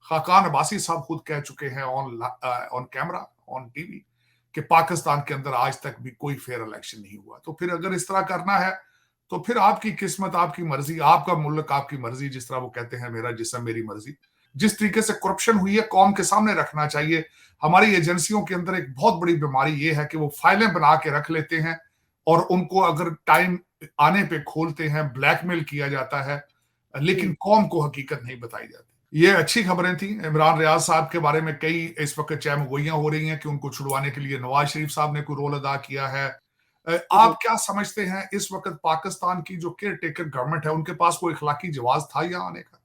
खाकान अब्बासी साहब खुद कह चुके हैं ऑन कैमरा, ऑन टीवी, कि पाकिस्तान के अंदर आज तक भी कोई फेयर इलेक्शन नहीं हुआ। तो फिर अगर इस तरह करना है तो फिर आपकी किस्मत, आपकी मर्जी, आपका मुल्क आपकी मर्जी, जिस तरह वो कहते हैं मेरा जिस्म मेरी मर्जी। जिस तरीके से करप्शन हुई है कौम के सामने रखना चाहिए। हमारी एजेंसियों के अंदर एक बहुत बड़ी बीमारी ये है कि वो फाइलें बना के रख लेते हैं और उनको अगर टाइम आने पे खोलते हैं, ब्लैकमेल किया जाता है, लेकिन कौम को हकीकत नहीं बताई जाती। ये अच्छी खबरें थी। इमरान रियाज साहब के बारे में कई इस वक्त चहमगोइयां हो रही हैं कि उनको छुड़वाने के लिए नवाज शरीफ साहब ने कोई रोल अदा किया है। आप क्या समझते हैं इस वक्त पाकिस्तान की जो केयर टेकर गवर्नमेंट है उनके पास कोई इखलाकी जवाज था यहाँ आने का,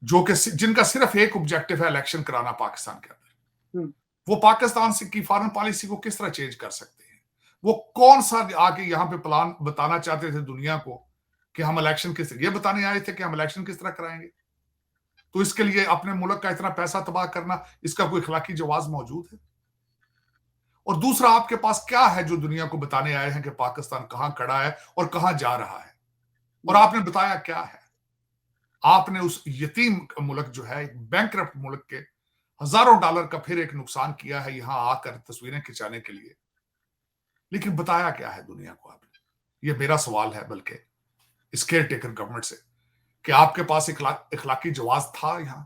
जो कि जिनका सिर्फ एक ऑब्जेक्टिव है इलेक्शन कराना पाकिस्तान के अंदर? वो पाकिस्तान से की फॉरेन पॉलिसी को किस तरह चेंज कर सकते हैं? वो कौन सा आके यहाँ पे प्लान बताना चाहते थे दुनिया को कि हम इलेक्शन किस तरह, ये बताने आए थे कि हम इलेक्शन किस तरह कराएंगे? तो इसके लिए अपने मुल्क का इतना पैसा तबाह करना, इसका कोई इखलाकी जवाज मौजूद है? और दूसरा, आपके पास क्या है जो दुनिया को बताने आए हैं कि पाकिस्तान कहां खड़ा है और कहां जा रहा है? और आपने बताया क्या है? आपने उस यतीम मुल्क जो है, बैंकरप्ट मुल्क के हजारों डॉलर का फिर एक नुकसान किया है यहां आकर तस्वीरें खिंचाने के लिए, लेकिन बताया क्या है दुनिया को आपने? ये मेरा सवाल है बल्कि इस केयर टेकर गवर्नमेंट से, कि आपके पास इखलाकी जवाज था यहां?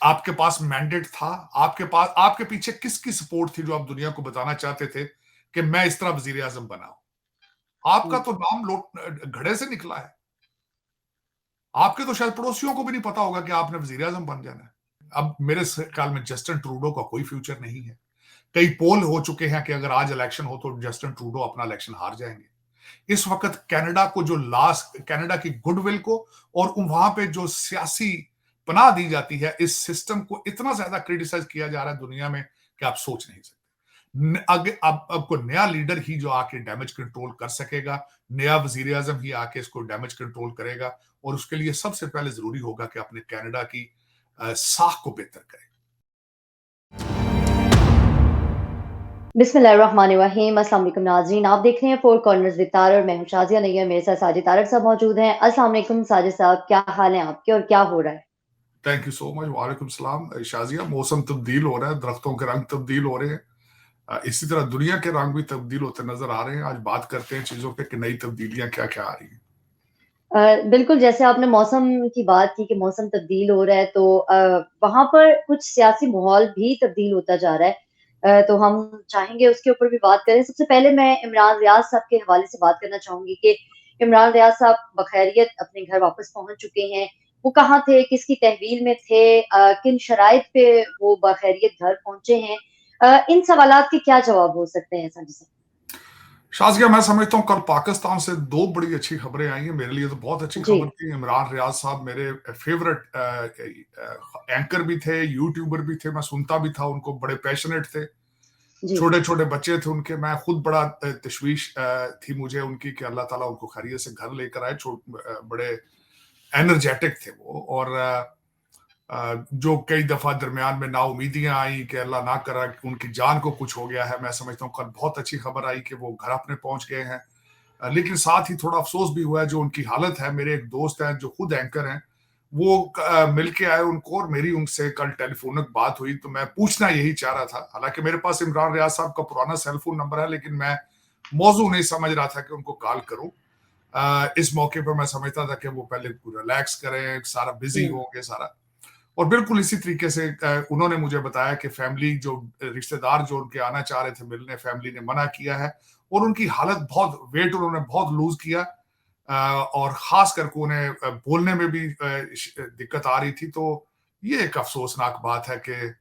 आपके पास मैंडेट था? आपके पास, आपके पीछे किसकी सपोर्ट थी जो आप दुनिया को बताना चाहते थे कि मैं इस तरह वजीर आजम बनाऊं? आपका तो नाम घड़े से निकला है। आपके तो शायद पड़ोसियों को भी नहीं पता होगा कि आपने वजीर आजम बन जाना है। अब मेरे ख्याल में जस्टिन ट्रूडो का कोई फ्यूचर नहीं है। कई पोल हो चुके हैं कि अगर आज इलेक्शन हो तो जस्टिन ट्रूडो अपना इलेक्शन हार जाएंगे। इस वक्त कनाडा को जो कनाडा की गुडविल को और वहां पे जो सियासी पनाह दी जाती है, इस सिस्टम को इतना ज्यादा क्रिटिसाइज किया जा रहा है दुनिया में कि आप सोच नहीं सकते। अब को नया लीडर ही जो आके डैमेज कंट्रोल कर सकेगा, नया वजीर आजम ही आके इसको डैमेज कंट्रोल करेगा, और उसके लिए सबसे पहले जरूरी होगा कि अपने कनाडा की साख को बेहतर करें। बिस्मिल्लाहिर्रहमानिर्रहीम। अस्सलाम वालेकुम नाज़रीन, आप देख रहे हैं फोर कॉर्नर्स विद तार और मैं हूं शाजिया नैय्यर। मेरे साथ साजिद तारक साहब मौजूद हैं। अस्सलाम वालेकुम साजिद साहब, क्या हाल है आपके और क्या हो रहा है? Thank you so much. वालेकुम सलाम शाजिया। मौसम तब्दील हो रहा है, दरख्तों के रंग तब्दील हो रहे हैं, इसी तरह दुनिया के रंग भी तब्दील होते नजर आ रहे हैं। आज बात करते हैं चीजों पे कि नई तब्दीलियां क्या क्या आ रही हैं। बिल्कुल, जैसे आपने मौसम की बात की कि मौसम तब्दील हो रहा है, तो वहाँ पर कुछ सियासी माहौल भी तब्दील होता जा रहा है। तो हम चाहेंगे उसके ऊपर भी बात करें। सबसे पहले मैं इमरान रियाज साहब के हवाले से बात करना चाहूँगी कि इमरान रियाज साहब बखैरियत अपने घर वापस पहुँच चुके हैं। वो कहाँ थे? किसकी तहवील में थे? किन शराइत पे वो बखैरियत घर पहुँचे हैं? इन सवालात के क्या जवाब हो सकते हैं साजिद साहब? शाजिया, मैं समझता हूँ कल पाकिस्तान से दो बड़ी अच्छी खबरें आई हैं। मेरे लिए तो बहुत अच्छी जी। खबर थी। इमरान रियाज साहब मेरे फेवरेट एंकर भी थे, यूट्यूबर भी थे, मैं सुनता भी था उनको, बड़े पैशनेट थे। जी। छोटे छोटे बच्चे थे उनके, मैं खुद बड़ा तशवीश थी मुझे उनकी कि अल्लाह ताला उनको खैरियत से घर लेकर आए। बड़े एनर्जेटिक थे वो, और जो कई दफा दरमियान में नाउमीदियां आई कि अल्लाह ना करा कि उनकी जान को कुछ हो गया है। मैं समझता हूँ कल बहुत अच्छी खबर आई कि वो घर अपने पहुंच गए हैं। लेकिन साथ ही थोड़ा अफसोस भी हुआ है जो उनकी हालत है। मेरे एक दोस्त हैं जो खुद एंकर हैं, वो मिल के आए उनको, और मेरी उनसे कल टेलीफोनिक बात हुई। तो मैं पूछना यही चाह रहा था, हालांकि मेरे पास इमरान रियाज साहब का पुराना सेलफोन नंबर है, लेकिन मैं मौजू नहीं समझ रहा था कि उनको कॉल करूं। इस मौके पर मैं समझता था कि वो पहले रिलैक्स करें, सारा बिजी होंगे सारा। और बिल्कुल इसी तरीके से उन्होंने मुझे बताया कि फैमिली जो रिश्तेदार जो उनके आना चाह रहे थे मिलने, फैमिली ने मना किया है, और उनकी हालत बहुत, वेट उन्होंने बहुत लूज किया, और खास करके उन्हें बोलने में भी दिक्कत आ रही थी। तो ये एक अफसोसनाक बात है कि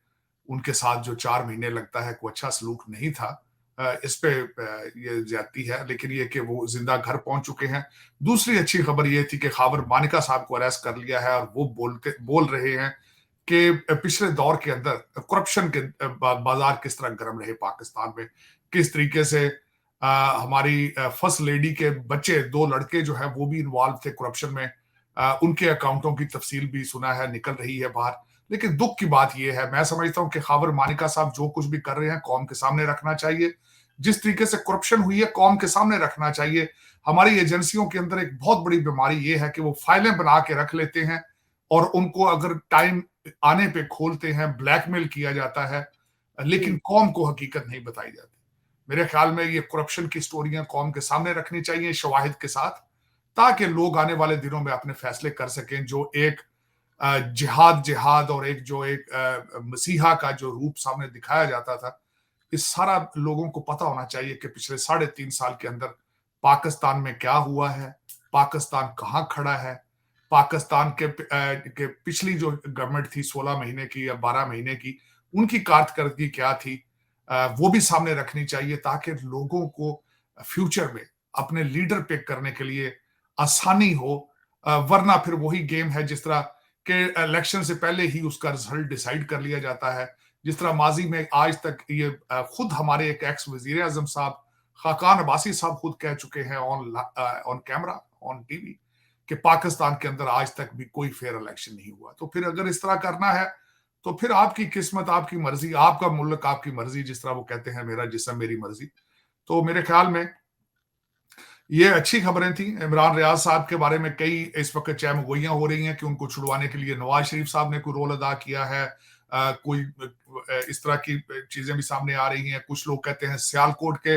उनके साथ जो 4 महीने लगता है कोई अच्छा सलूक नहीं था। इस पे ये ज्यादती है, लेकिन ये कि वो जिंदा घर पहुंच चुके हैं। दूसरी अच्छी खबर ये थी कि खावर मानिका साहब को अरेस्ट कर लिया है, और वो बोल रहे हैं कि पिछले दौर के अंदर करप्शन के बाजार किस तरह गर्म रहे पाकिस्तान में, किस तरीके से हमारी फर्स्ट लेडी के बच्चे, 2 लड़के जो है वो भी इन्वॉल्व थे करप्शन में। उनके अकाउंटों की तफसील भी सुना है निकल रही है बाहर। लेकिन दुख की बात यह है, मैं समझता हूं कि खावर मानिका साहब जो कुछ भी कर रहे हैं कौम के सामने रखना चाहिए। जिस तरीके से करप्शन हुई है कौम के सामने रखना चाहिए। हमारी एजेंसियों के अंदर एक बहुत बड़ी बीमारी यह है कि वो फाइलें बना के रख लेते हैं और उनको अगर टाइम आने पे खोलते हैं, ब्लैकमेल किया जाता है, लेकिन जी, कौम को हकीकत नहीं बताई जाती। मेरे ख्याल में ये करप्शन की स्टोरियां कौम के सामने रखनी चाहिए शवाहिद के साथ, ताकि लोग आने वाले दिनों में अपने फैसले कर सकें। जो एक जिहाद जिहाद और एक जो एक मसीहा का जो रूप सामने दिखाया जाता था, इस सारा लोगों को पता होना चाहिए कि पिछले 3.5 साल के अंदर पाकिस्तान में क्या हुआ है, पाकिस्तान कहाँ खड़ा है, पाकिस्तान के पिछली जो गवर्नमेंट थी 16 महीने की या 12 महीने की, उनकी कारकर्दगी क्या थी, वो भी सामने रखनी चाहिए, ताकि लोगों को फ्यूचर में अपने लीडर पिक करने के लिए आसानी हो। वरना फिर वही गेम है जिस तरह के इलेक्शन से पहले ही उसका रिजल्ट डिसाइड कर लिया जाता है। जिस तरह माजी में आज तक ये खुद हमारे एक एक्स वजीर आजम साहब खाकान अब्बासी साहब खुद कह चुके हैं ऑन कैमरा, ऑन टीवी, कि पाकिस्तान के अंदर आज तक भी कोई फेयर इलेक्शन नहीं हुआ। तो फिर अगर इस तरह करना है तो फिर आपकी किस्मत, आपकी मर्जी, आपका मुल्क, आपकी मर्जी, जिस तरह वो कहते हैं मेरा जिस्म मेरी मर्जी। तो मेरे ख्याल में ये अच्छी खबरें थी। इमरान रियाज साहब के बारे में कई इस वक्त चहमगोइयां हो रही हैं कि उनको छुड़वाने के लिए नवाज शरीफ साहब ने कोई रोल अदा किया है। कोई इस तरह की चीजें भी सामने आ रही हैं। कुछ लोग कहते हैं सियालकोट के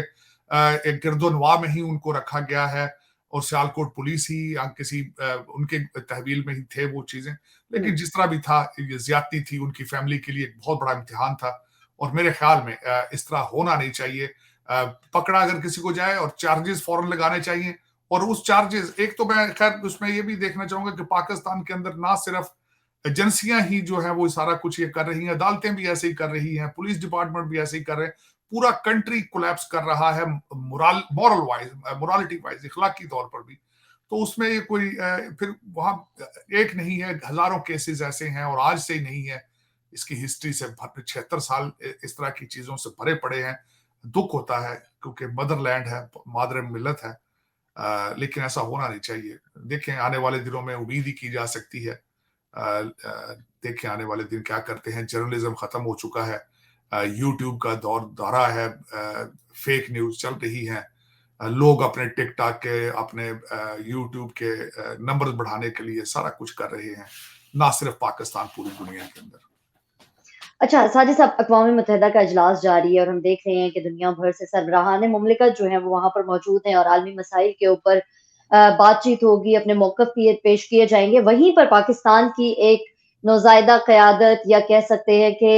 एक गिरदोनवा में ही उनको रखा गया है और सियालकोट पुलिस ही या किसी उनके तहवील में ही थे वो चीजें। हुँ, लेकिन जिस तरह भी था, ये ज्यादती थी, उनकी फैमिली के लिए एक बहुत बड़ा इम्तिहान था और मेरे ख्याल में इस तरह होना नहीं चाहिए। पकड़ा अगर किसी को जाए और चार्जेस फौरन लगाने चाहिए। और उस चार्जेस, एक तो मैं खैर उसमें ये भी देखना चाहूंगा कि पाकिस्तान के अंदर ना सिर्फ एजेंसियां ही जो है वो सारा कुछ ये कर रही हैं, अदालतें भी ऐसे ही कर रही हैं, पुलिस डिपार्टमेंट भी ऐसे ही कर रहे हैं, पूरा कंट्री कोलैप्स कर रहा है मॉरल वाइज, मोरालिटी वाइज, इखलाकी तौर पर भी। तो उसमें ये कोई फिर वहां एक नहीं है, हजारों केसेस ऐसे हैं और आज से ही नहीं है, इसकी हिस्ट्री से 76 साल इस तरह की चीजों से भरे पड़े हैं। दुख होता है क्योंकि मदरलैंड है, मादर मिल्लत है। लेकिन ऐसा होना नहीं चाहिए। देखें आने वाले दिनों में उम्मीद ही की जा सकती है। देखें आने वाले दिन क्या करते हैं। जर्नलिज्म खत्म हो चुका है, यूट्यूब का दौरा है, फेक न्यूज चल रही है। लोग अपने टिकटॉक के, अपने यूट्यूब के नंबर बढ़ाने के लिए सारा कुछ कर रहे हैं, ना सिर्फ पाकिस्तान, पूरी दुनिया के अंदर। अच्छा, साजिद साहब, अक़वाम मुत्तहिदा का इजलास जारी है और हम देख रहे हैं कि दुनिया भर से सरबराहान मुमलिकत जो हैं वो वहाँ पर मौजूद हैं और आलमी मसाइल के ऊपर बातचीत होगी, अपने मौक़िफ़ पेश किए जाएँगे। वहीं पर पाकिस्तान की एक नौज़ायदा क़यादत या कह सकते हैं कि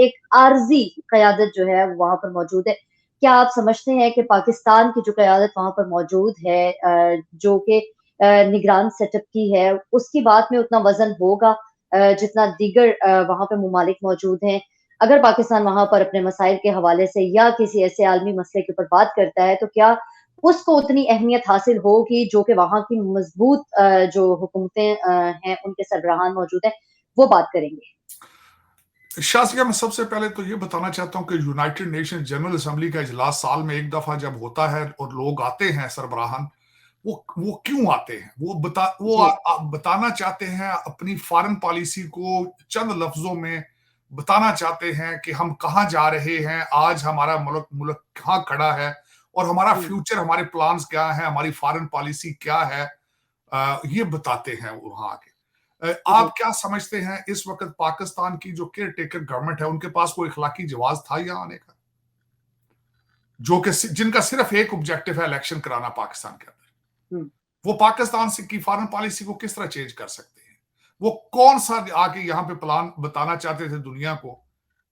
एक आर्ज़ी क़यादत जो है वो वहाँ पर मौजूद है। क्या आप समझते हैं कि पाकिस्तान की जो क़यादत वहाँ पर मौजूद है, जो कि निगरान सेटअप की है, उसकी बात में उतना वज़न होगा जितना दीगर वहाँ पे ममालिक मौजूद हैं? अगर पाकिस्तान वहाँ पर अपने मसाइल के हवाले से या किसी ऐसे आलमी मसले के ऊपर बात करता है, तो क्या उसको उतनी अहमियत हासिल होगी जो कि वहाँ की मज़बूत जो हुकूमतें हैं, उनके सरबराहान मौजूद हैं, वो बात करेंगे? शाज़िया, मैं सबसे पहले तो ये बताना चाहता हूँ कि यूनाइटेड नेशन जनरल असेंबली का इजलास साल में एक दफा जब होता है और लोग आते हैं सरबराहान, वो क्यों आते हैं? जी, बताना चाहते हैं अपनी फॉरेन पॉलिसी को चंद लफ्जों में, बताना चाहते हैं कि हम कहाँ जा रहे हैं, आज हमारा मुल्क मुल्क कहाँ खड़ा है और हमारा हुँ, फ्यूचर, हमारे प्लान्स क्या हैं, हमारी फॉरेन पॉलिसी क्या है। ये बताते हैं वहां आके। जी। आप क्या समझते हैं इस वक्त पाकिस्तान की जो केयर टेकर गवर्नमेंट है, उनके पास कोई इखलाकी जवाज था यहाँ आने का? जो कि जिनका सिर्फ एक ऑब्जेक्टिव है इलेक्शन कराना पाकिस्तान के अंदर। हुँ, वो पाकिस्तान से की फॉरेन पॉलिसी को किस तरह चेंज कर सकते हैं? वो कौन सा आके यहाँ पे प्लान बताना चाहते थे दुनिया को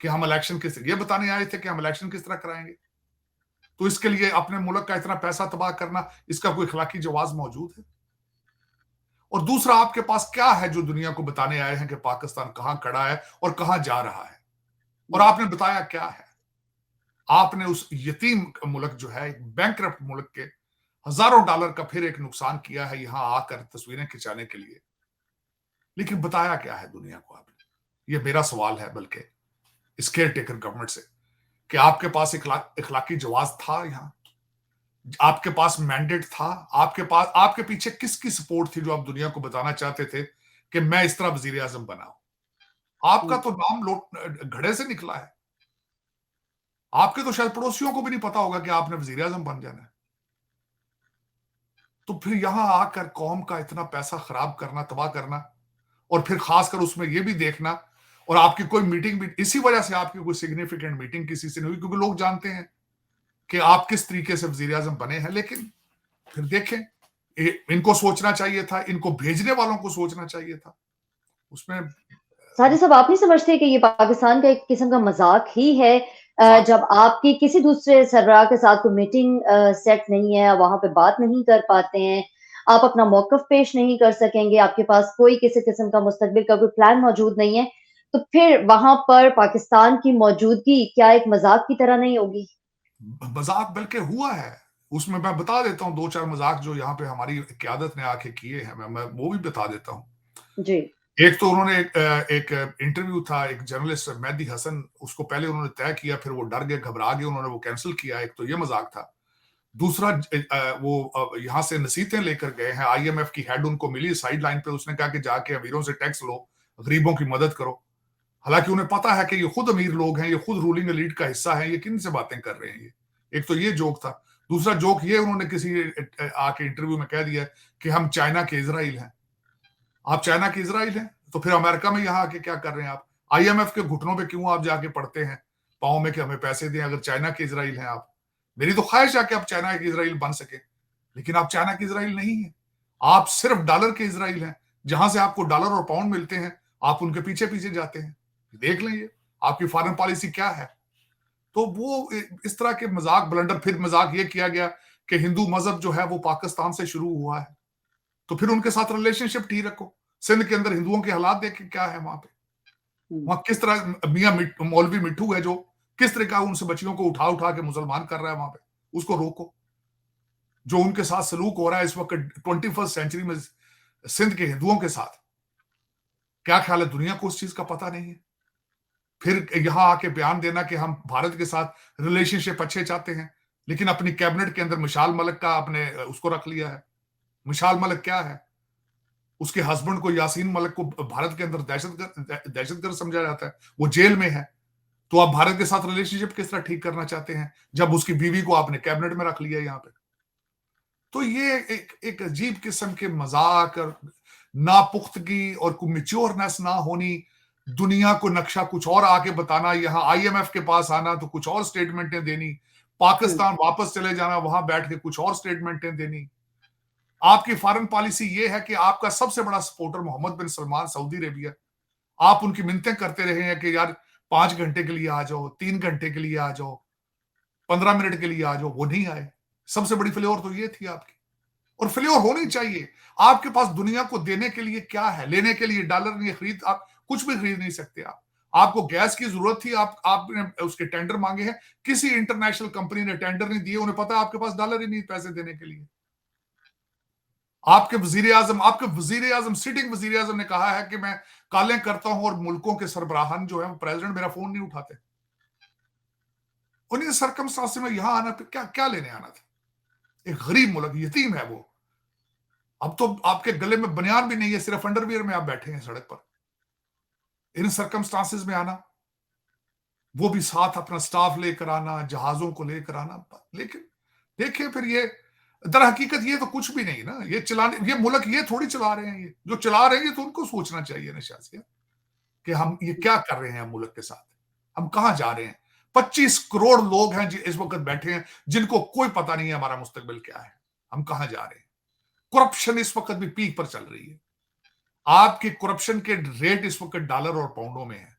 कि हम इलेक्शन किस, ये बताने आए थे कि हम इलेक्शन किस तरह कराएंगे? तो इसके लिए अपने मुल्क का इतना पैसा तबाह करना, इसका कोई इखलाकी जवाज मौजूद है? और दूसरा, आपके पास क्या है जो दुनिया को बताने आए हैं कि पाकिस्तान कहां खड़ा है और कहां जा रहा है? और हुँ, आपने बताया क्या है? आपने उस यतीम मुल्क जो है, एक बैंकरप्ट मुल्क के हजारों डॉलर का फिर एक नुकसान किया है यहां आकर तस्वीरें खिंचाने के लिए। लेकिन बताया क्या है दुनिया को आपने? ये मेरा सवाल है, बल्कि इस केयर टेकर गवर्नमेंट से, कि आपके पास इखलाकी जवाज था यहां? आपके पास मैंडेट था? आपके पास, आपके पीछे किसकी सपोर्ट थी जो आप दुनिया को बताना चाहते थे कि मैं इस तरह वजीर आजम बनाऊं? आपका हुँ, तो नाम घड़े से निकला है। आपके तो शायद पड़ोसियों को भी नहीं पता होगा कि आपने वजीर आजम बन जाना है। तो फिर यहां आकर कौम का इतना पैसा खराब करना, तबाह करना, और फिर खासकर उसमें ये भी देखना, और आपकी कोई मीटिंग भी इसी वजह से आपकी कोई सिग्निफिकेंट मीटिंग किसी से नहीं हुई, क्योंकि लोग जानते हैं कि आप किस तरीके से वजीर आजम बने हैं। लेकिन फिर देखें, इनको सोचना चाहिए था, इनको भेजने वालों को सोचना चाहिए था उसमें। साजिद साहब, आप नहीं समझते कि ये पाकिस्तान का एक किस्म का मजाक ही है? मजाक। जब आपकी किसी दूसरे सरबराह के साथ कोई मीटिंग सेट नहीं है, वहां पे बात नहीं कर पाते हैं, आप अपना मौकफ पेश नहीं कर सकेंगे, आपके पास कोई किसी किस्म का मुस्तकबिल का कोई प्लान मौजूद नहीं है, तो फिर वहां पर पाकिस्तान की मौजूदगी क्या एक मजाक की तरह नहीं होगी? मजाक बल्कि हुआ है। उसमें मैं बता देता हूँ दो चार मजाक जो यहाँ पे हमारी क्यादत ने आके किए हैं, मैं वो भी बता देता हूँ। जी। एक तो उन्होंने एक इंटरव्यू था, एक जर्नलिस्ट मेहदी हसन, उसको पहले उन्होंने तय किया, फिर वो डर गए, घबरा गए, उन्होंने वो कैंसिल किया। एक तो ये मजाक था। दूसरा, वो यहाँ से नसीहतें लेकर गए हैं, आईएमएफ की हेड उनको मिली साइड लाइन पे, उसने कहा कि जाके अमीरों से टैक्स लो, गरीबों की मदद करो। हालांकि उन्हें पता है कि ये खुद अमीर लोग हैं, ये खुद रूलिंग एलीट का हिस्सा है, ये किन से बातें कर रहे हैं ये। एक तो ये जोक था। दूसरा जोक ये उन्होंने किसी आके इंटरव्यू में कह दिया कि हम चाइना के इजराइल हैं। आप चाइना के इजराइल हैं तो फिर अमेरिका में यहाँ आके क्या कर रहे हैं आप? आईएमएफ के घुटनों पे क्यों आप जाके पड़ते हैं पाओ में कि हमें पैसे दें, अगर चाइना के इजराइल हैं आप? मेरी तो ख्वाहिश है कि आप चाइना के इजराइल बन सके, लेकिन आप चाइना के इजराइल नहीं है। आप सिर्फ डॉलर के इजराइल हैं। जहां से आपको डॉलर और पाउंड मिलते हैं, आप उनके पीछे पीछे जाते हैं। देख लें ये आपकी फॉरेन पॉलिसी क्या है। तो वो इस तरह के मजाक ब्लंडर। फिर मजाक ये किया गया कि हिंदू मजहब जो है वो पाकिस्तान से शुरू हुआ है, तो फिर उनके साथ रिलेशनशिप ठीक रखो। सिंध के अंदर हिंदुओं के हालात देखे क्या है वहां पे। हम्म। वहां किस तरह मौलवी मिट्ठू है जो किस तरह का उनसे बच्चियों को उठा उठा के मुसलमान कर रहा है वहां पे, उसको रोको। जो उनके साथ सलूक हो रहा है इस वक्त 21st सेंचुरी में सिंध के हिंदुओं के साथ, क्या ख्याल है दुनिया को उस चीज का पता नहीं है? फिर यहां आके बयान देना कि हम भारत के साथ रिलेशनशिप अच्छे चाहते हैं, लेकिन अपनी कैबिनेट के अंदर मिशाल मलिक का आपने उसको रख लिया है। मिशाल मलिक क्या है? उसके हस्बैंड को, यासीन मलिक को, भारत के अंदर दहशतगर्द समझा जाता है, वो जेल में है। तो आप भारत के साथ रिलेशनशिप किस तरह ठीक करना चाहते हैं जब उसकी बीवी को आपने कैबिनेट में रख लिया यहाँ पे? तो ये एक अजीब किस्म के मजाक और नापुख्तगी और कोई मिच्योरनेस ना होनी। दुनिया को नक्शा कुछ और आके बताना, यहाँ आईएमएफ के पास आना तो कुछ और स्टेटमेंटें देनी, हम्म। पाकिस्तान वापस चले जाना, वहां बैठ के कुछ और स्टेटमेंटें देनी। आपकी फॉरेन पॉलिसी ये है कि आपका सबसे बड़ा सपोर्टर मोहम्मद बिन सलमान सऊदी अरेबिया, आप उनकी मिन्नतें करते रहे हैं कि यार 5 घंटे के लिए आ जाओ, 3 घंटे के लिए आ जाओ, 15 मिनट के लिए आ जाओ, वो नहीं आए। सबसे बड़ी फ्लेवर तो ये थी आपकी, और फ्लेवर होनी चाहिए। आपके पास दुनिया को देने के लिए क्या है? लेने के लिए डॉलर नहीं खरीद, आप कुछ भी खरीद नहीं सकते। आप आपको गैस की जरूरत थी, आपने उसके टेंडर मांगे हैं, किसी इंटरनेशनल कंपनी ने टेंडर नहीं दिए, उन्हें पता है आपके पास डॉलर ही नहीं पैसे देने के लिए। आपके वजीर आजम सिटिंग वजीर आजम ने कहा है कि मैं कॉलें करता हूं और मुल्कों के सरबराहान जो है प्रेसिडेंट मेरा फोन नहीं उठाते। उन्हीं सरकमस्टांस में यहां आना पे क्या क्या लेने आना था? एक गरीब मुल्क, यतीम है वो। अब तो आपके गले में बनियान भी नहीं है, सिर्फ अंडरवियर में आप बैठे हैं सड़क पर। इन सरकमस्टांसेस में आना, वो भी साथ अपना स्टाफ लेकर आना, जहाजों को लेकर आना। लेकिन देखिए फिर ये दर हकीकत ये तो कुछ भी नहीं ना। ये चलाने, ये मुल्क ये थोड़ी चला रहे हैं। ये जो चला रहे हैं ये तो उनको सोचना चाहिए ना शायद, कि हम ये क्या कर रहे हैं मुल्क के साथ, हम कहां जा रहे हैं। 25 करोड़ लोग हैं इस वक्त बैठे हैं जिनको कोई पता नहीं है हमारा मुस्तकबिल क्या है, हम कहां जा रहे हैं। करप्शन इस वक्त भी पीक पर चल रही है। आपके करप्शन के रेट इस वक्त डॉलर और पाउंडों में है।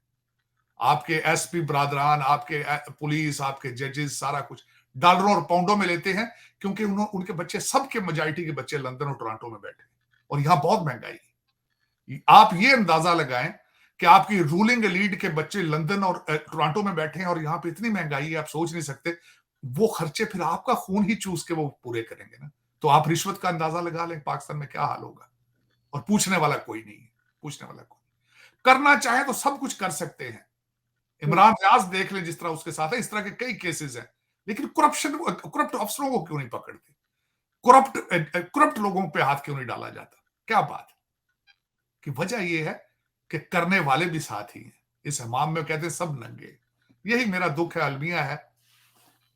आपके एसपी बरादरान, आपके पुलिस, आपके जजेस, सारा कुछ डॉलरों और पाउंडों में लेते हैं, क्योंकि उनके बच्चे, सबके मेजॉरिटी के बच्चे लंदन और टोरंटो में बैठे हैं, और यहां बहुत महंगाई है। आप ये अंदाजा लगाएं कि आपकी रूलिंग एलीट के बच्चे लंदन और टोरंटो में बैठे हैं, और यहां पे इतनी महंगाई है आप सोच नहीं सकते। वो खर्चे फिर आपका खून ही चूस के वो पूरे करेंगे ना। तो आप रिश्वत का अंदाजा लगा लें पाकिस्तान में क्या हाल होगा। और पूछने वाला कोई नहीं है, पूछने वाला कोई। करना चाहे तो सब कुछ कर सकते हैं। हम्म। इमरान रियाज देख ले जिस तरह उसके साथ है, इस तरह के कई केसेस हैं। लेकिन करप्ट अफसरों को क्यों नहीं पकड़ते? करप्ट लोगों पे हाथ क्यों नहीं डाला जाता? क्या बात है? कि वजह यह है कि करने वाले भी साथ ही हैं। इस हमाम में कहते हैं सब नंगे। यही मेरा दुख है, अलमिया है।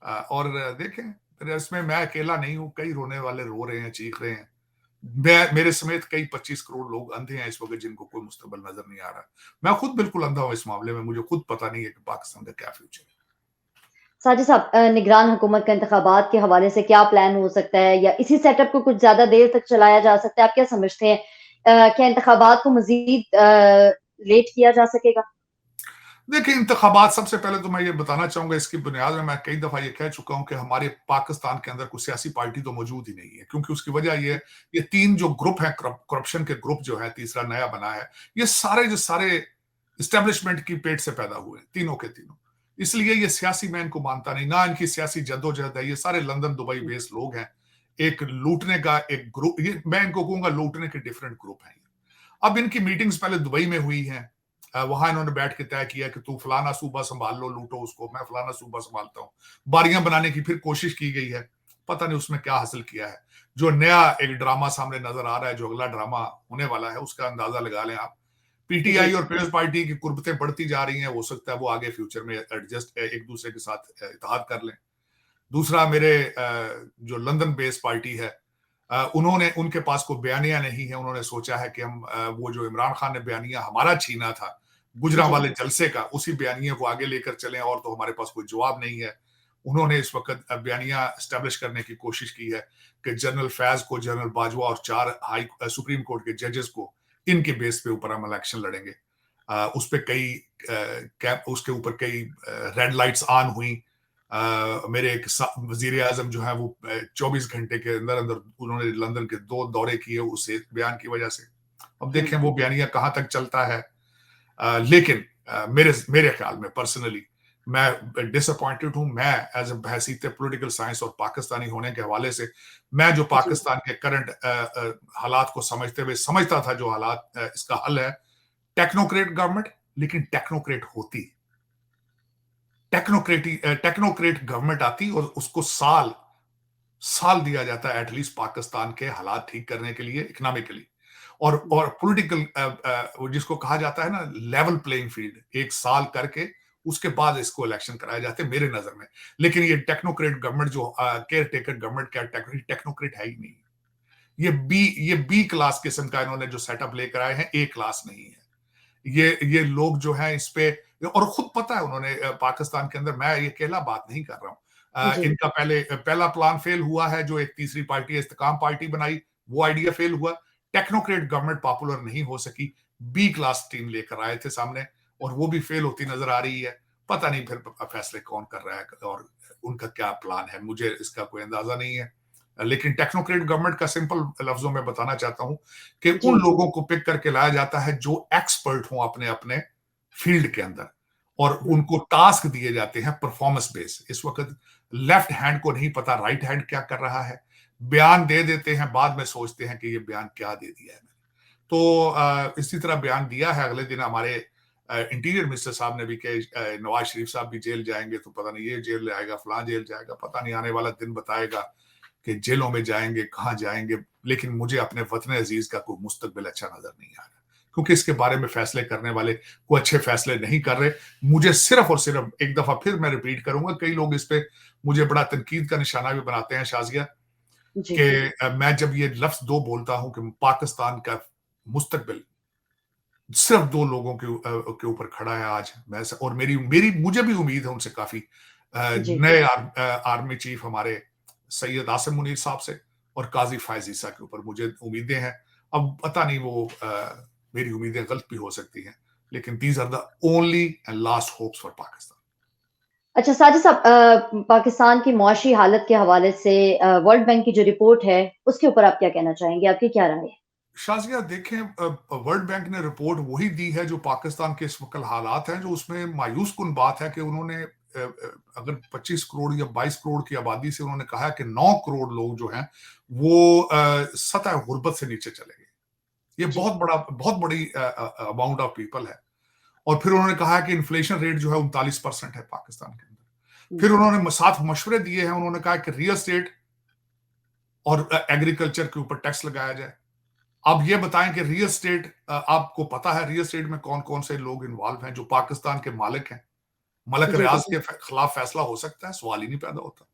और देखें, फिर इसमें मैं अकेला नहीं हूं, कई रोने वाले रो रहे हैं, चीख रहे हैं। मेरे समेत कई 25 करोड़ लोग अंधे हैं इस वक्त जिनको कोई मुस्तकबिल नजर नहीं आ रहा। मैं खुद बिल्कुल अंधा हूं इस मामले में, मुझे खुद पता नहीं है कि पाकिस्तान का क्या फ्यूचर है। साजिद साहब, निगरान हुकूमत का इंतखाबात के हवाले से क्या प्लान हो सकता है, या इसी सेटअप को कुछ ज़्यादा देर तक चलाया जा सकता है? आप क्या समझते हैं? क्या इंतखाबात को मज़ीद लेट किया जा सकेगा? देखिए, इंतखाबात, सबसे पहले तो मैं ये बताना चाहूंगा, इसकी बुनियाद में मैं कई दफा ये कह चुका हूं कि हमारे पाकिस्तान के अंदर कोई सियासी पार्टी तो मौजूद ही नहीं है, क्योंकि उसकी वजह ये तीन जो ग्रुप है, करप्शन के ग्रुप जो है, तीसरा नया बना है, ये सारे जो सारे इस्टेब्लिशमेंट की पेट से पैदा हुए हैं, तीनों के तीनों। इसलिए ये सियासी, मैं इनको मानता नहीं, ना इनकी सियासी जद्दोजहद है, ये सारे लंदन दुबई बेस्ड लोग हैं। एक लूटने का एक ग्रुप, ये मैं इनको कहूंगा लूटने के डिफरेंट ग्रुप हैं। अब इनकी मीटिंग्स पहले दुबई में हुई हैं, वहां इन्होंने बैठ के तय किया कि तू फलाना सूबा संभाल लो, लूटो उसको, मैं फलाना सूबा संभालता हूं। बारियां बनाने की फिर कोशिश की गई है, पता नहीं उसमें क्या हासिल किया है। जो नया एक ड्रामा सामने नजर आ रहा है, जो अगला ड्रामा होने वाला है, उसका अंदाजा लगा लें आप। जी। पीटीआई और पीपल्स पार्टी की कुर्बतें बढ़ती जा रही हैं, हो सकता है वो आगे फ्यूचर में एडजस्ट, एक दूसरे के साथ इत्तेहाद कर लें। दूसरा, मेरे जो लंदन बेस्ड पार्टी है, उन्होंने, उनके पास कोई बयानिया नहीं है, उन्होंने सोचा है कि हम वो जो इमरान खान ने बयानिया हमारा छीना था गुजरा जी। वाले जलसे का, उसी बयानिया को आगे लेकर चलें, और तो हमारे पास कोई जवाब नहीं है। उन्होंने इस वक्त बयानिया स्टैब्लिश करने की कोशिश की है कि जनरल फैज को, जनरल बाजवा और 4 सुप्रीम कोर्ट के जजेस को, इनके बेस पे ऊपर हम इलेक्शन लड़ेंगे। उस पे कई उसके ऊपर कई रेड लाइट्स ऑन हुई। मेरे एक वजीर आजम जो है वो 24 घंटे के अंदर अंदर उन्होंने लंदन के 2 दौरे किए उस एक बयान की वजह से। अब देखें वो बयानिया कहां तक चलता है। लेकिन मेरे मेरे ख्याल में पर्सनली मैं डिसअपॉइंटेड हूं। मैं एज ए हैसियत पॉलिटिकल साइंस और पाकिस्तानी होने के हवाले से, मैं जो जी। पाकिस्तान के करंट हालात को समझते हुए समझता था जो हालात, इसका हल है टेक्नोक्रेट गवर्नमेंट। लेकिन टेक्नोक्रेट होती, टेक्नोक्रेट गवर्नमेंट आती और उसको साल साल दिया जाता है एटलीस्ट पाकिस्तान के हालात ठीक करने के लिए, इकोनॉमिकली और पॉलिटिकल, जिसको कहा जाता है ना लेवल प्लेइंग फील्ड, एक साल करके उसके बाद इसको इलेक्शन कराए जाते हैं मेरे नजर में। लेकिन ये टेक्नोक्रेट गवर्नमेंट जो केयर टेकर गवर्नमेंट, क्या टेक्नोक्रेट है ही नहीं। ये बी क्लास किस्म का इन्होंने जो सेटअप लेकर आए हैं, ए क्लास नहीं है। ये लोग जो हैं इस पे, और खुद पता है उन्होंने, पाकिस्तान के अंदर, मैं ये अकेला बात नहीं कर रहा हूं, जी। इनका पहला प्लान फेल हुआ है, जो एक तीसरी पार्टी इस्तेकाम पार्टी बनाई, वो आइडिया फेल हुआ। टेक्नोक्रेट गवर्नमेंट पॉपुलर नहीं हो सकी, बी क्लास टीम लेकर आए थे सामने, और वो भी फेल होती नजर आ रही है। पता नहीं फिर फैसले कौन कर रहा है और उनका क्या प्लान है, मुझे इसका कोई अंदाजा नहीं है। लेकिन टेक्नोक्रेट गवर्नमेंट का सिंपल लफ्जों में बताना चाहता हूं कि जी। उन लोगों को पिक करके लाया जाता है जो एक्सपर्ट हों अपने अपने फील्ड के अंदर, और उनको टास्क दिए जाते हैं परफॉर्मेंस बेस। इस वक्त लेफ्ट हैंड को नहीं पता राइट हैंड क्या कर रहा है, बयान दे देते हैं, बाद में सोचते हैं कि ये बयान क्या दे दिया है मैंने। तो इसी तरह बयान दिया है, अगले दिन हमारे इंटीरियर मिनिस्टर साहब ने भी कि नवाज शरीफ साहब भी जेल जाएंगे, तो पता नहीं ये जेल जाएगा, फलां जेल जाएगा, पता नहीं आने वाला दिन बताएगा कि जेलों में जाएंगे, कहां जाएंगे। लेकिन मुझे अपने वतन अजीज का कोई मुस्तकबिल अच्छा नजर नहीं आ रहा, क्योंकि इसके बारे में फैसले करने वाले कोई अच्छे फैसले नहीं कर रहे। मुझे सिर्फ और सिर्फ, एक दफा फिर मैं रिपीट करूंगा, कई लोग इस पे मुझे बड़ा तनकीद का निशाना भी बनाते हैं शाजिया, जी। कि मैं जब ये लफ्ज दो बोलता हूं कि पाकिस्तान का मुस्तकबिल सिर्फ 2 लोगों के ऊपर खड़ा है आज, मैं और मेरी मेरी मुझे भी उम्मीद है उनसे काफी, जी। नए आर्मी चीफ हमारे सैयद आसिम मुनीर साहब से और काजी फायज ईसा के ऊपर मुझे उम्मीदें हैं। अब पता नहीं वो मेरी उम्मीदें गलत भी हो सकती हैं, लेकिन these are the only and last hopes for Pakistan. अच्छा साजिद साहब, पाकिस्तान की मुआशी हालत के हवाले से वर्ल्ड बैंक की जो रिपोर्ट है, उसके ऊपर आप क्या कहना चाहेंगे? आपकी क्या राय है? शाजिया देखें, वर्ल्ड बैंक ने रिपोर्ट वही दी है जो पाकिस्तान के इस वक्त हालात हैं, जो उसमें मायूस कुन बात है कि उन्होंने अगर 25 करोड़ या 22 करोड़ की आबादी से उन्होंने कहा है कि 9 करोड़ लोग जो हैं वो सतह गुर्बत से नीचे चले गए। ये जी। बहुत बड़ी अमाउंट ऑफ पीपल है। और फिर उन्होंने कहा है कि इन्फ्लेशन रेट जो है 39% है पाकिस्तान के अंदर। फिर जी। उन्होंने 7 मशवरे दिए हैं, उन्होंने कहा कि रियल एस्टेट और एग्रीकल्चर के ऊपर टैक्स लगाया जाए। अब ये बताएं कि रियल एस्टेट, आपको पता है रियल एस्टेट में कौन कौन से लोग इन्वॉल्व हैं जो पाकिस्तान के मालिक हैं? मलक जी। रियाज बिल्कुल। के खिलाफ फैसला हो सकता है? सवाल ही नहीं पैदा होता।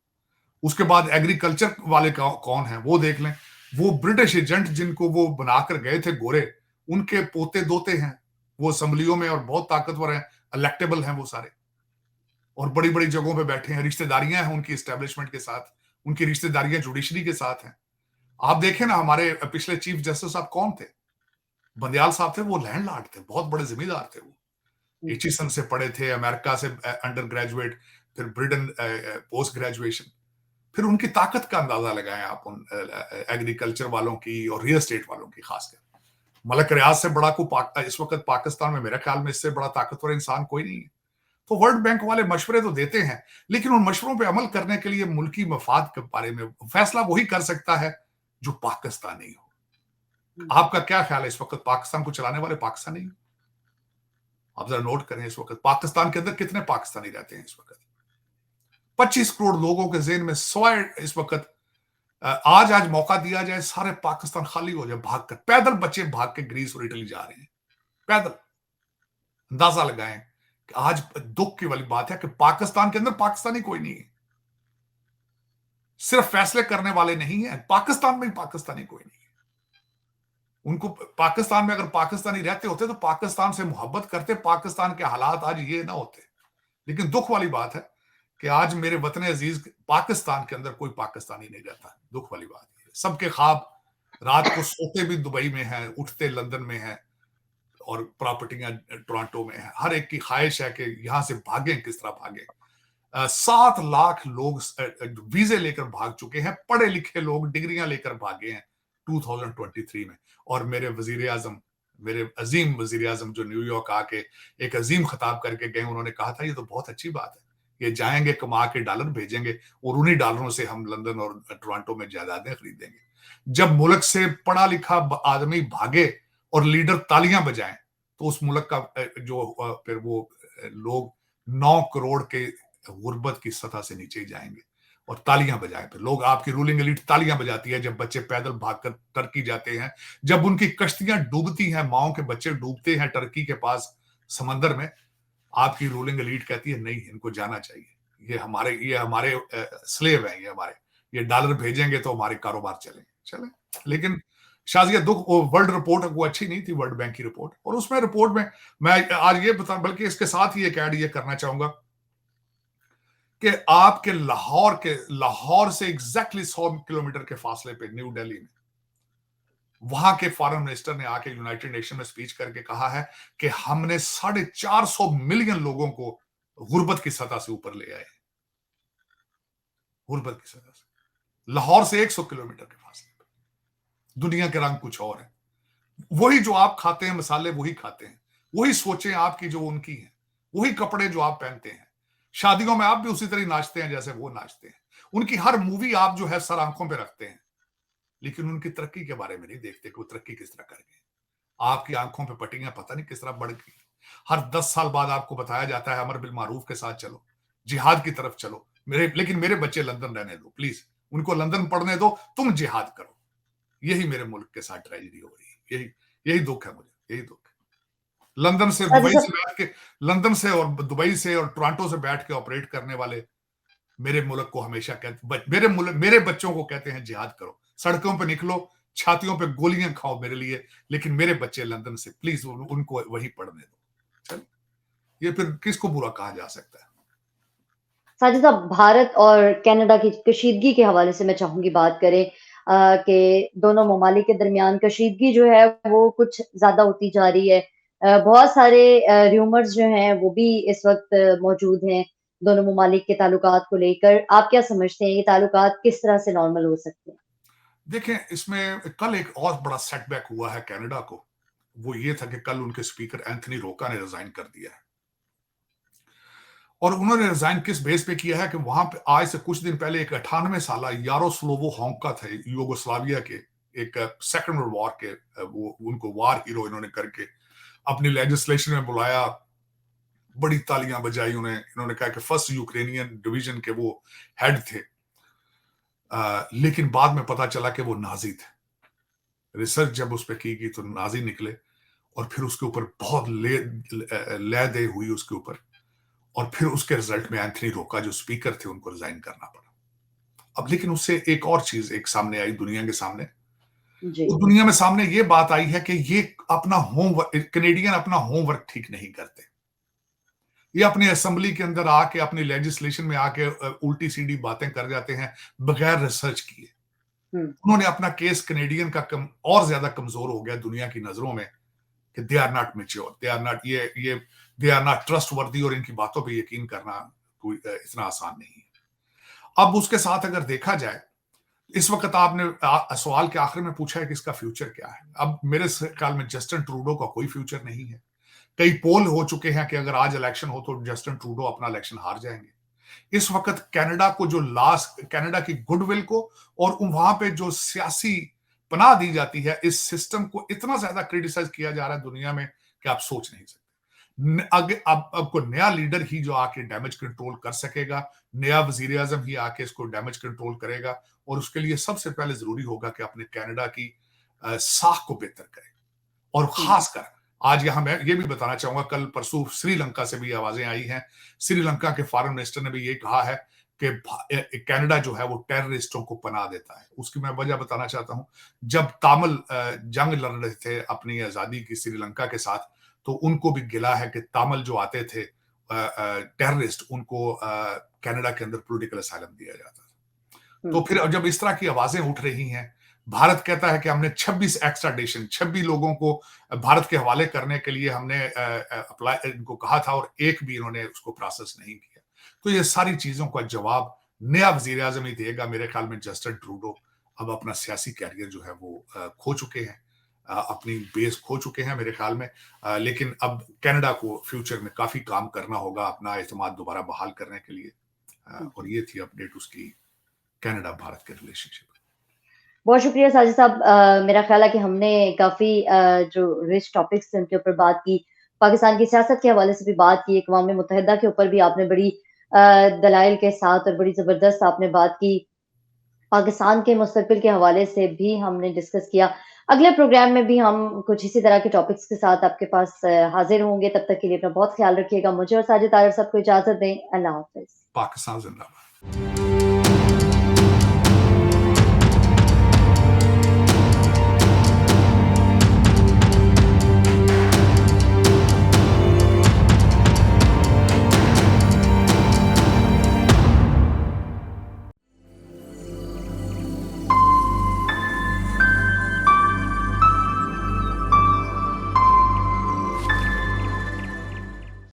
उसके बाद एग्रीकल्चर वाले कौन है वो देख लें। वो ब्रिटिश एजेंट जिनको वो बनाकर गए थे गोरे, उनके पोते दोते हैं, वो असम्बलियों में और बहुत ताकतवर हैं, इलेक्टेबल हैं वो सारे, और बड़ी बड़ी जगहों पे बैठे हैं, रिश्तेदारियां हैं उनकी एस्टेब्लिशमेंट के साथ, उनकी रिश्तेदारियां जुडिशरी के साथ हैं। आप देखें ना, हमारे पिछले चीफ जस्टिस साहब कौन थे? बंदयाल साहब थे, वो लैंडलॉर्ड थे, बहुत बड़े जमींदार थे वो। एचिसन से पढ़े थे, अमेरिका से अंडर ग्रेजुएट, फिर ब्रिटेन पोस्ट ग्रेजुएशन। फिर उनकी ताकत का अंदाजा लगाएं आप उन एग्रीकल्चर वालों की और रियल एस्टेट वालों की खासकर। मलक रियाज से बड़ा को इस वक्त पाकिस्तान में मेरे ख्याल में इससे बड़ा ताकतवर इंसान कोई नहीं है। तो वर्ल्ड बैंक वाले मशवरे तो देते हैं, लेकिन उन मशवरों पे अमल करने के लिए मुल्की मफाद के बारे में फैसला वही कर सकता है जो पाकिस्तानी हो। आपका क्या ख्याल है इस वक्त पाकिस्तान को चलाने वाले पाकिस्तानी? आप जरा नोट करें, इस वक्त पाकिस्तान के अंदर कितने पाकिस्तानी रहते हैं इस वक्त? 25 करोड़ लोगों के जेहन में सवाए इस वक्त आज आज मौका दिया जाए, सारे पाकिस्तान खाली हो जाए, भागकर पैदल बच्चे भाग के ग्रीस और इटली जा रहे हैं पैदल। अंदाजा लगाएं कि आज दुख की वाली बात है कि पाकिस्तान के अंदर पाकिस्तानी कोई नहीं है। सिर्फ फैसले करने वाले नहीं है, पाकिस्तान में ही पाकिस्तानी कोई नहीं है। उनको पाकिस्तान में अगर पाकिस्तानी रहते होते तो पाकिस्तान से मोहब्बत करते, पाकिस्तान के हालात आज ये ना होते। लेकिन दुख वाली बात है कि आज मेरे वतन अजीज पाकिस्तान के अंदर कोई पाकिस्तानी नहीं रहता। दुख वाली बात है, सबके ख्वाब रात को सोते भी दुबई में हैं, उठते लंदन में हैं, और प्रॉपर्टियां टोरंटो में है। हर एक की ख्वाहिश है कि यहां से भागें, किस तरह भागें। 7 लाख लोग वीजे लेकर भाग चुके हैं, पढ़े लिखे लोग डिग्रियां लेकर भागे हैं 2023 में। और मेरे वजीर आजम, मेरे अजीम वजीर आजम जो न्यूयॉर्क आके एक अजीम खिताब करके गए, उन्होंने कहा था ये तो बहुत अच्छी बात है, ये जाएंगे कमा के डॉलर भेजेंगे और उन्हीं डॉलरों से हम लंदन और टोरंटो में जायदादें खरीदेंगे। जब मुल्क से पढ़ा लिखा आदमी भागे और लीडर तालियां बजाएं, तो उस मुल्क का जो फिर वो लोग 9 करोड़ के गुर्बत की सतह से नीचे जाएंगे और तालियां बजाएं। फिर लोग, आपकी रूलिंग एलीट तालियां बजाती है जब बच्चे पैदल भागकर टर्की जाते हैं, जब उनकी कश्तियां डूबती हैं, माओ के बच्चे डूबते हैं टर्की के पास समंदर में। आपकी रूलिंग एलीट कहती है नहीं, इनको जाना चाहिए, ये हमारे स्लेव हैं, ये डॉलर भेजेंगे तो हमारे कारोबार चले। लेकिन शाजिया दुख, वो वर्ल्ड रिपोर्ट वो अच्छी नहीं थी, वर्ल्ड बैंक की रिपोर्ट। और उसमें रिपोर्ट में मैं आज ये बता, बल्कि इसके साथ ही एक ऐड ये करना चाहूंगा कि आपके लाहौर से एग्जैक्टली 100 किलोमीटर के फासले पे न्यू दिल्ली में, वहां के फॉरेन मिनिस्टर ने आके यूनाइटेड नेशन में स्पीच करके कहा है कि हमने 450 मिलियन लोगों को गुर्बत की सतह से ऊपर ले आए। गुर्बत की सतह से लाहौर से 100 किलोमीटर के फासले पे। दुनिया के रंग कुछ और है, वही जो आप खाते हैं मसाले वही खाते हैं, वही सोचें आपकी जो उनकी है, वही कपड़े जो आप पहनते हैं, शादियों में आप भी उसी तरह नाचते हैं जैसे वो नाचते हैं, उनकी हर मूवी आप जो है सर आंखों पे रखते हैं, लेकिन उनकी तरक्की के बारे में नहीं देखते कि वो तरक्की किस तरह कर गए। आपकी आंखों पे पट्टियां पता नहीं किस तरह बढ़ गई। हर 10 साल बाद आपको बताया जाता है अमर बिल मारूफ के साथ चलो, जिहाद की तरफ चलो। लेकिन मेरे बच्चे लंदन रहने दो प्लीज, उनको लंदन पढ़ने दो, तुम जिहाद करो। यही मेरे मुल्क के साथ ट्रेजेडी हो रही है, यही दुख है मुझे, यही दुख है। लंदन से दुबई से बैठ के, लंदन से और दुबई से और टोरंटो से बैठ के ऑपरेट करने वाले मेरे मुल्क को हमेशा कहते, मेरे बच्चों को कहते हैं जिहाद करो, सड़कों पे निकलो, छातियों पे गोलियां खाओ मेरे लिए, लेकिन मेरे बच्चे लंदन से प्लीज उनको वही पढ़ने दो। चल, ये फिर किसको बुरा कहा जा सकता है? साजिद साहब, भारत और कनाडा की कशीदगी के हवाले से मैं चाहूंगी बात करें कि दोनों ममालिक के दरमियान कशीदगी जो है वो कुछ ज्यादा होती जा रही है। बहुत सारे र्यूमर्स जो हैं वो भी इस वक्त मौजूद हैं दोनों ममालिक के ताल्लुकात को लेकर। आप क्या समझते हैं ये ताल्लुकात किस तरह से नॉर्मल हो सकते हैं? देखें, इसमें कल एक और बड़ा सेटबैक हुआ है कनाडा को। वो ये था कि कल उनके स्पीकर एंथनी रोका ने रिजाइन कर दिया है, और उन्होंने रिजाइन किस बेस पे किया है कि वहां पे आज से कुछ दिन पहले एक 98 साल यारोस्लावो होंका थे, यूगोस्लाविया के एक सेकंड वर्ल्ड वॉर के, वो उनको वार हीरो इन्होंने करके अपनी लेजिस्लेशन में बुलाया, बड़ी तालियां बजाई उन्हें। इन्होंने कहा कि फर्स्ट यूक्रेनियन डिवीजन के वो हेड थे, लेकिन बाद में पता चला कि वो नाजी थे। रिसर्च जब उस पर की गई तो नाजी निकले, और फिर उसके ऊपर बहुत ले दे हुई उसके ऊपर, और फिर उसके रिजल्ट में एंथनी रोका जो स्पीकर थे उनको रिजाइन करना पड़ा। अब लेकिन उससे एक और चीज एक सामने आई दुनिया के सामने जी। तो दुनिया में सामने ये बात आई है कि ये अपना होमवर्क, कनेडियन अपना होमवर्क ठीक नहीं करते। ये अपनी असेंबली के अंदर आके, अपनी लेजिस्लेशन में आके उल्टी-सीधी बातें कर जाते हैं, बगैर रिसर्च किए। हुँ, उन्होंने अपना केस कनेडियन का और ज्यादा कमजोर हो गया दुनिया की नजरों में, कि they are not mature, they are not ये दे आर नॉट ट्रस्टवर्दी, और इनकी बातों पे यकीन करना कोई इतना आसान नहीं है। अब उसके साथ अगर देखा जाए, इस वक्त आपने सवाल के आखिर में पूछा है कि इसका फ्यूचर क्या है। अब मेरे ख्याल में जस्टिन ट्रूडो का कोई फ्यूचर नहीं है। कई पोल हो चुके हैं कि अगर आज इलेक्शन हो तो जस्टिन ट्रूडो अपना इलेक्शन हार जाएंगे। इस वक्त कनाडा को जो लास्ट, कनाडा की गुडविल को और वहां पे जो सियासी पनाह दी जाती है, इस सिस्टम को इतना ज्यादा क्रिटिसाइज किया जा रहा है दुनिया में कि आप सोच नहीं सकते। आगे अब को नया लीडर ही जो आके डैमेज कंट्रोल कर सकेगा, नया वजीर आजम ही आके इसको डैमेज कंट्रोल करेगा, और उसके लिए सबसे पहले जरूरी होगा कि अपने कनाडा की साख को बेहतर करें। और हुँ, खासकर आज यहां मैं ये भी बताना चाहूंगा, कल परसों श्रीलंका से भी आवाजें आई हैं। श्रीलंका के फॉरेन मिनिस्टर ने भी ये कहा है कि कनाडा जो है वो टेररिस्टों को पनाह देता है। उसकी मैं वजह बताना चाहता हूं। जब तामिल जंग लड़ रहे थे अपनी आजादी की श्रीलंका के साथ, तो उनको भी गिला है कि तामिल जो आते थे टेररिस्ट, उनको कनाडा के अंदर पॉलिटिकल असाइलम दिया जाता था। तो हुँ, फिर जब इस तरह की आवाजें उठ रही हैं, भारत कहता है कि हमने 26 एक्स्ट्राडिशन, 26 लोगों को भारत के हवाले करने के लिए हमने अप्लाई इनको कहा था, और एक भी इन्होंने उसको प्रोसेस नहीं किया। तो ये सारी चीजों का जवाब नया वजीर आजम ही देगा। मेरे ख्याल में जस्टिन ट्रूडो अब अपना सियासी कैरियर जो है वो खो चुके हैं, अपनी बेस खो चुके हैं मेरे ख्याल में। लेकिन अब कनाडा को फ्यूचर में काफी काम करना होगा अपना एतमाद दोबारा बहाल करने के लिए। और जी। ये थी अपडेट उसकी कनाडा भारत के रिलेशनशिप। बहुत शुक्रिया साजिद साहब। मेरा ख़्याल है कि हमने काफ़ी जो रिच टॉपिक्स थे उनके ऊपर बात की। पाकिस्तान की सियासत के हवाले से भी बात की, अक़वाम मुत्तहिदा के ऊपर भी आपने बड़ी दलाइल के साथ और बड़ी ज़बरदस्त आपने बात की। पाकिस्तान के मुस्तक़बिल के हवाले से भी हमने डिस्कस किया। अगले प्रोग्राम में भी हम कुछ इसी तरह के टॉपिक्स के साथ आपके पास हाज़िर होंगे। तब तक के लिए अपना बहुत ख़्याल रखिएगा। मुझे और साजिद तारिक साहब को इजाज़त दें। अल्लाह हाफ़िज़। पाकिस्तान जिंदाबाद।